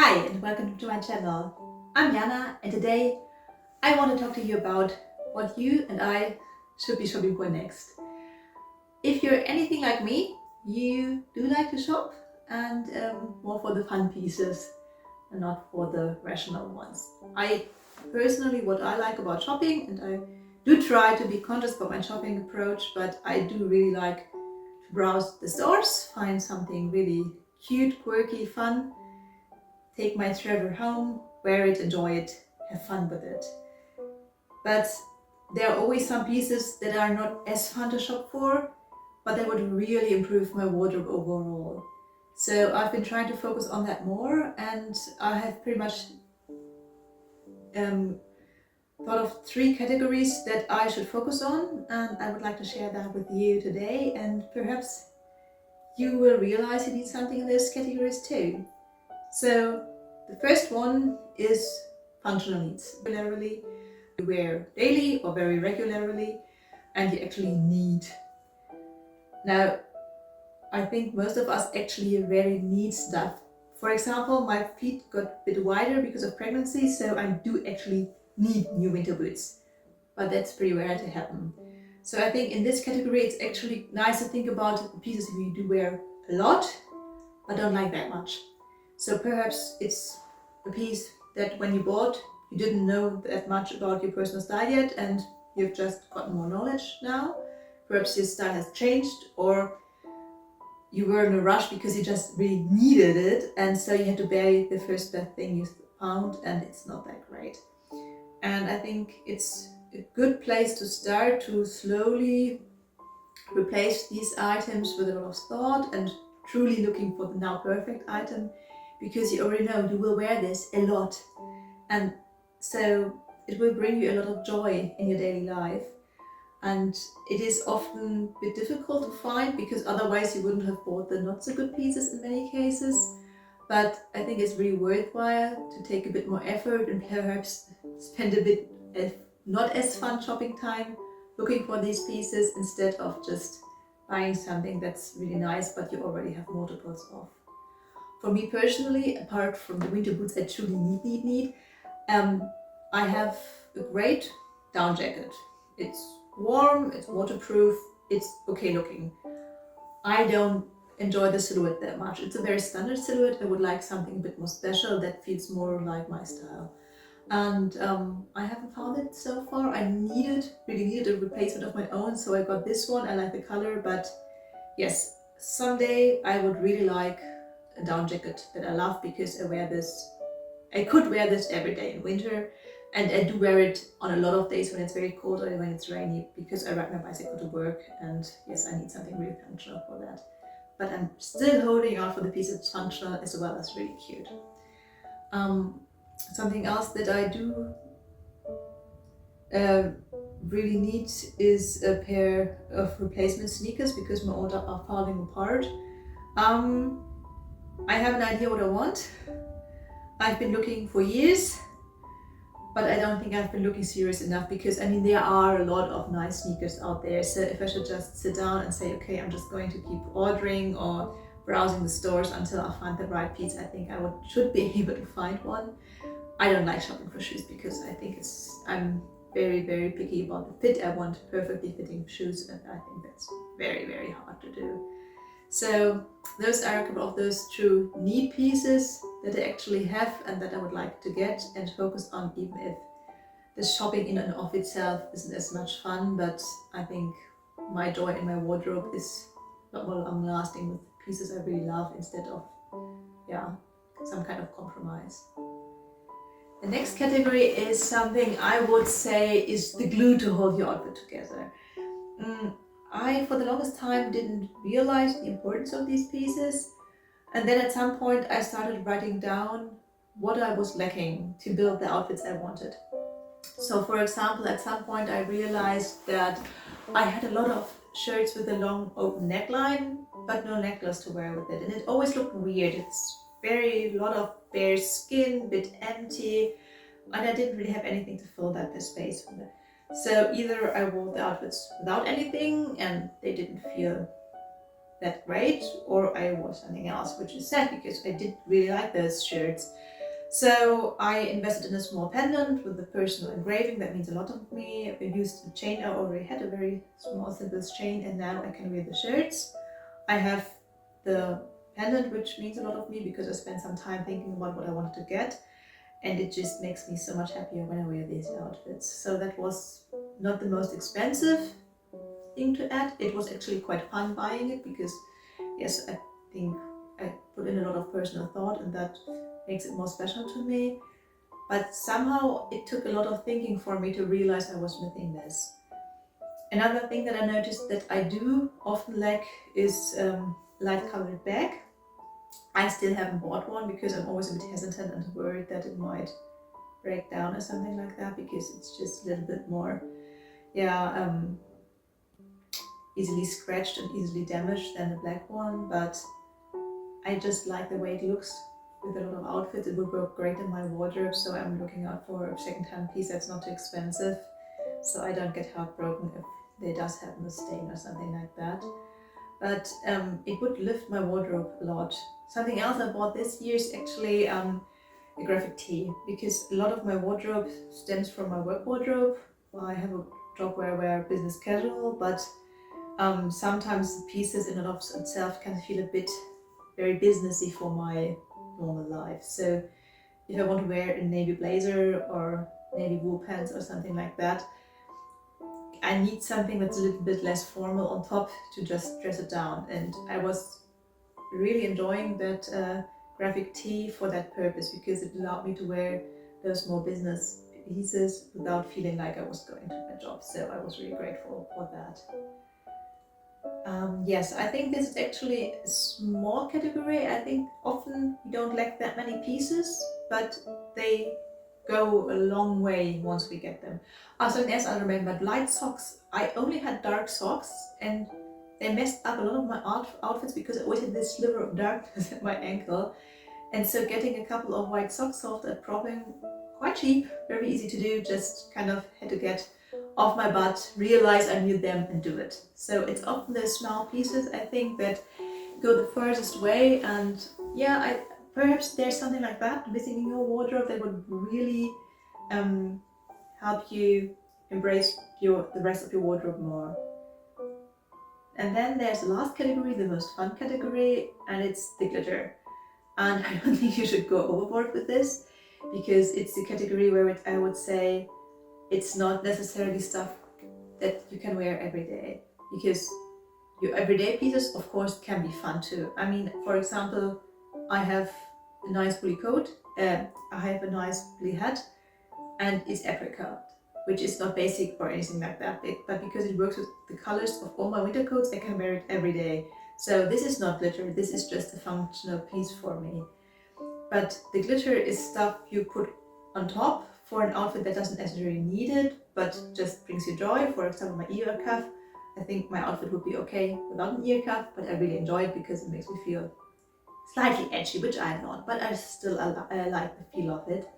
Hi and welcome to my channel. I'm Jana and today I want to talk to you about what you and I should be shopping for next. If you're anything like me, you do like to shop and more for the fun pieces and not for the rational ones. What I like about shopping, and I do try to be conscious about my shopping approach, but I do really like to browse the stores, find something really cute, quirky, fun, take my treasure home, wear it, enjoy it, have fun with it. But there are always some pieces that are not as fun to shop for, but they would really improve my wardrobe overall. So I've been trying to focus on that more, and I have pretty much thought of 3 categories that I should focus on, and I would like to share that with you today, and perhaps you will realize you need something in those categories too. So the first one is functional needs. Regularly, you wear daily or very regularly, and you actually need. Now, I think most of us actually very need stuff. For example, my feet got a bit wider because of pregnancy, so I do actually need new winter boots. But that's pretty rare to happen. So I think in this category, it's actually nice to think about the pieces you do wear a lot, but don't like that much. So perhaps it's a piece that when you bought, you didn't know that much about your personal style yet, and you've just gotten more knowledge now. Perhaps your style has changed, or you were in a rush because you just really needed it, and so you had to buy the first best thing you found, and it's not that great. And I think it's a good place to start to slowly replace these items with a lot of thought and truly looking for the now perfect item, because you already know you will wear this a lot, and so it will bring you a lot of joy in your daily life. And it is often a bit difficult to find because otherwise you wouldn't have bought the not so good pieces in many cases. But I think it's really worthwhile to take a bit more effort and perhaps spend a bit of not as fun shopping time looking for these pieces instead of just buying something that's really nice but you already have multiples of. For me personally, apart from the winter boots I truly need, I have a great down jacket. It's warm, it's waterproof, it's okay looking. I don't enjoy the silhouette that much. It's a very standard silhouette. I would like something a bit more special that feels more like my style. And I haven't found it so far. Really needed a replacement of my own, so I got this one. I like the color, but yes, someday I would really like a down jacket that I love because I could wear this every day in winter, and I do wear it on a lot of days when it's very cold or when it's rainy because I ride my bicycle to work, and yes, I need something really functional for that. But I'm still holding out for the piece that's functional as well as really cute. Something else that I do really need is a pair of replacement sneakers because my old are falling apart. I have an idea what I want. I've been looking for years, but I don't think I've been looking serious enough because I mean there are a lot of nice sneakers out there. So if I should just sit down and say, okay, I'm just going to keep ordering or browsing the stores until I find the right piece, I think I should be able to find one. I don't like shopping for shoes because I think I'm very, very picky about the fit. I want perfectly fitting shoes, and I think that's very, very hard to do. So those are a couple of those true need pieces that I actually have and that I would like to get and focus on, even if the shopping in and of itself isn't as much fun. But I think my joy in my wardrobe is a lot more long lasting with pieces I really love instead of some kind of compromise. The next category is something I would say is the glue to hold your outfit together. I, for the longest time, didn't realize the importance of these pieces. And then at some point, I started writing down what I was lacking to build the outfits I wanted. So, for example, at some point, I realized that I had a lot of shirts with a long open neckline, but no necklace to wear with it. And it always looked weird. It's a lot of bare skin, a bit empty, and I didn't really have anything to fill that space with it. So either I wore the outfits without anything and they didn't feel that great, or I wore something else, which is sad because I did really like those shirts. So I invested in a small pendant with a personal engraving. That means a lot to me. I used a chain. I already had a very small, simple chain, and now I can wear the shirts. I have the pendant, which means a lot of me because I spent some time thinking about what I wanted to get, and it just makes me so much happier when I wear these outfits. So that was not the most expensive thing to add. It was actually quite fun buying it because, yes, I think I put in a lot of personal thought, and that makes it more special to me. But somehow it took a lot of thinking for me to realize I was missing this. Another thing that I noticed that I do often lack is light colored bag. I still haven't bought one because I'm always a bit hesitant and worried that it might break down or something like that, because it's just a little bit more, easily scratched and easily damaged than the black one. But I just like the way it looks with a lot of outfits. It would work great in my wardrobe, so I'm looking out for a second-hand piece that's not too expensive, so I don't get heartbroken if there does happen a stain or something like that. But it would lift my wardrobe a lot. Something else I bought this year is actually a graphic tee, because a lot of my wardrobe stems from my work wardrobe. Well, I have a job where I wear business casual, but sometimes the pieces in and of itself can feel a bit very businessy for my normal life. So if I want to wear a navy blazer or navy wool pants or something like that, I need something that's a little bit less formal on top to just dress it down. And I was really enjoying that graphic tee for that purpose, because it allowed me to wear those more business pieces without feeling like I was going to my job. So I was really grateful for that. Yes, I think this is actually a small category. I think often we don't lack that many pieces, but they go a long way once we get them. Also, as I remembered, light socks. I only had dark socks, and they messed up a lot of my outfits because I always had this sliver of darkness at my ankle. And so getting a couple of white socks solved that problem. Quite cheap, very easy to do, just kind of had to get off my butt, realize I knew them, and do it. So it's often those small pieces, I think, that go the furthest way. And yeah, perhaps there's something like that missing in your wardrobe that would really help you embrace the rest of your wardrobe more. And then there's the last category, the most fun category, and it's the glitter. And I don't think you should go overboard with this, because it's the category where I would say it's not necessarily stuff that you can wear every day, because your everyday pieces, of course, can be fun too. I mean, for example, I have a nice woolly coat, I have a nice woolly hat, and it's apricot, which is not basic or anything like that, but because it works with the colors of all my winter coats, I can wear it every day. So this is not glitter, this is just a functional piece for me. But the glitter is stuff you put on top for an outfit that doesn't necessarily need it, but just brings you joy. For example, my ear cuff. I think my outfit would be okay without an ear cuff, but I really enjoy it because it makes me feel slightly edgy, which I'm not, but I still like the feel of it.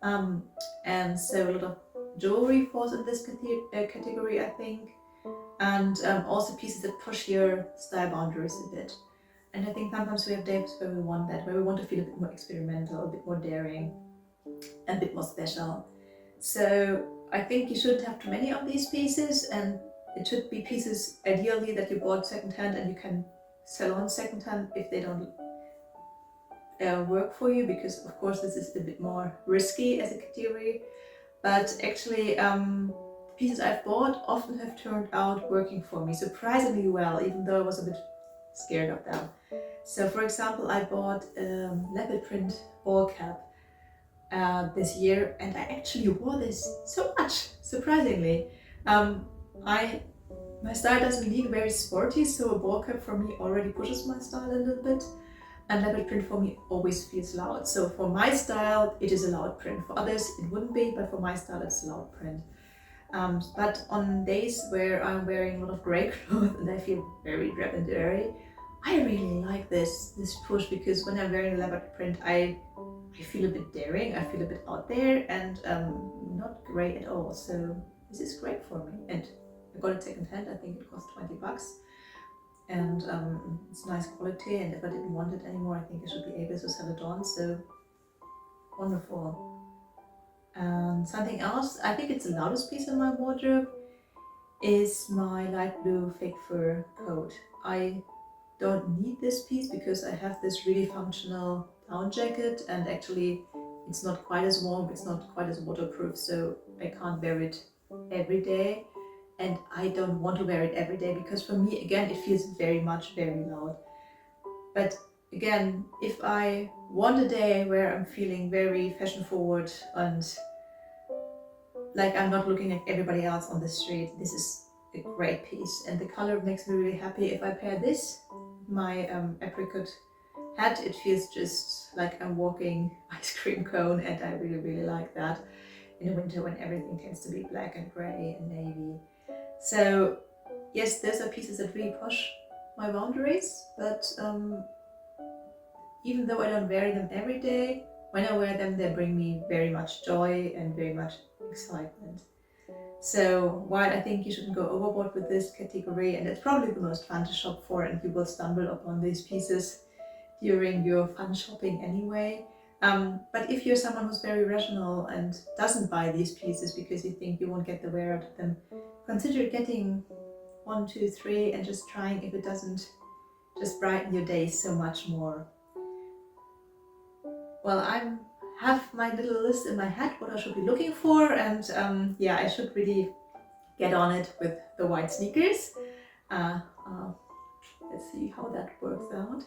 And so a lot of jewelry falls in this category, I think, and also pieces that push your style boundaries a bit. And I think sometimes we have days where we want that, where we want to feel a bit more experimental, a bit more daring, a bit more special. So I think you shouldn't have too many of these pieces, and it should be pieces ideally that you bought secondhand and you can sell on secondhand if they don't work for you, because of course this is a bit more risky as a category. But actually pieces I've bought often have turned out working for me surprisingly well, even though I was a bit scared of them. So for example, I bought a leopard print ball cap this year, and I actually wore this so much, surprisingly. My style doesn't lean very sporty, so a ball cap for me already pushes my style a little bit, and leopard print for me always feels loud. So for my style, it is a loud print. For others, it wouldn't be, but for my style, it's a loud print. But on days where I'm wearing a lot of grey clothes and I feel very drab and dirty, I really like this push, because when I'm wearing a leopard print, I feel a bit daring, I feel a bit out there, and not grey at all. So this is great for me. And I got it secondhand. I think it cost $20, and it's nice quality. And if I didn't want it anymore, I think I should be able to sell it on. So Wonderful. And something else, I think it's the loudest piece in my wardrobe, is my light blue fake fur coat. I don't need this piece because I have this really functional down jacket, and actually it's not quite as warm, it's not quite as waterproof, so I can't wear it every day. And I don't want to wear it every day because for me, again, it feels very loud. But again, if I want a day where I'm feeling very fashion forward and like I'm not looking at everybody else on the street, this is a great piece. And the color makes me really happy. If I pair this, my apricot hat, it feels just like I'm walking ice cream cone, and I really like that in the winter when everything tends to be black and grey and navy. So yes, those are pieces that really push my boundaries, but even though I don't wear them every day, when I wear them, they bring me very much joy and very much excitement. So while I think you shouldn't go overboard with this category, and it's probably the most fun to shop for, and you will stumble upon these pieces during your fun shopping anyway. But if you're someone who's very rational and doesn't buy these pieces because you think you won't get the wear out of them, consider getting 1, 2, 3 and just trying if it doesn't just brighten your day so much more. Well, I have my little list in my head what I should be looking for, and yeah, I should really get on it with the white sneakers. Uh, uh, let's see how that works out.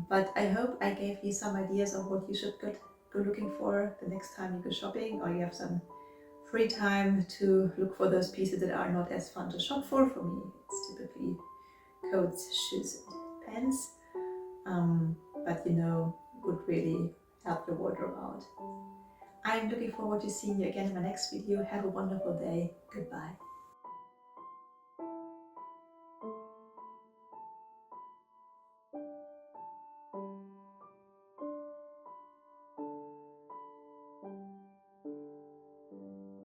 But I hope I gave you some ideas of what you should go looking for the next time you go shopping, or you have some free time to look for those pieces that are not as fun to shop for. For me, it's typically coats, shoes, and pants. But you know, would really help your wardrobe out. I'm looking forward to seeing you again in my next video. Have a wonderful day. Goodbye.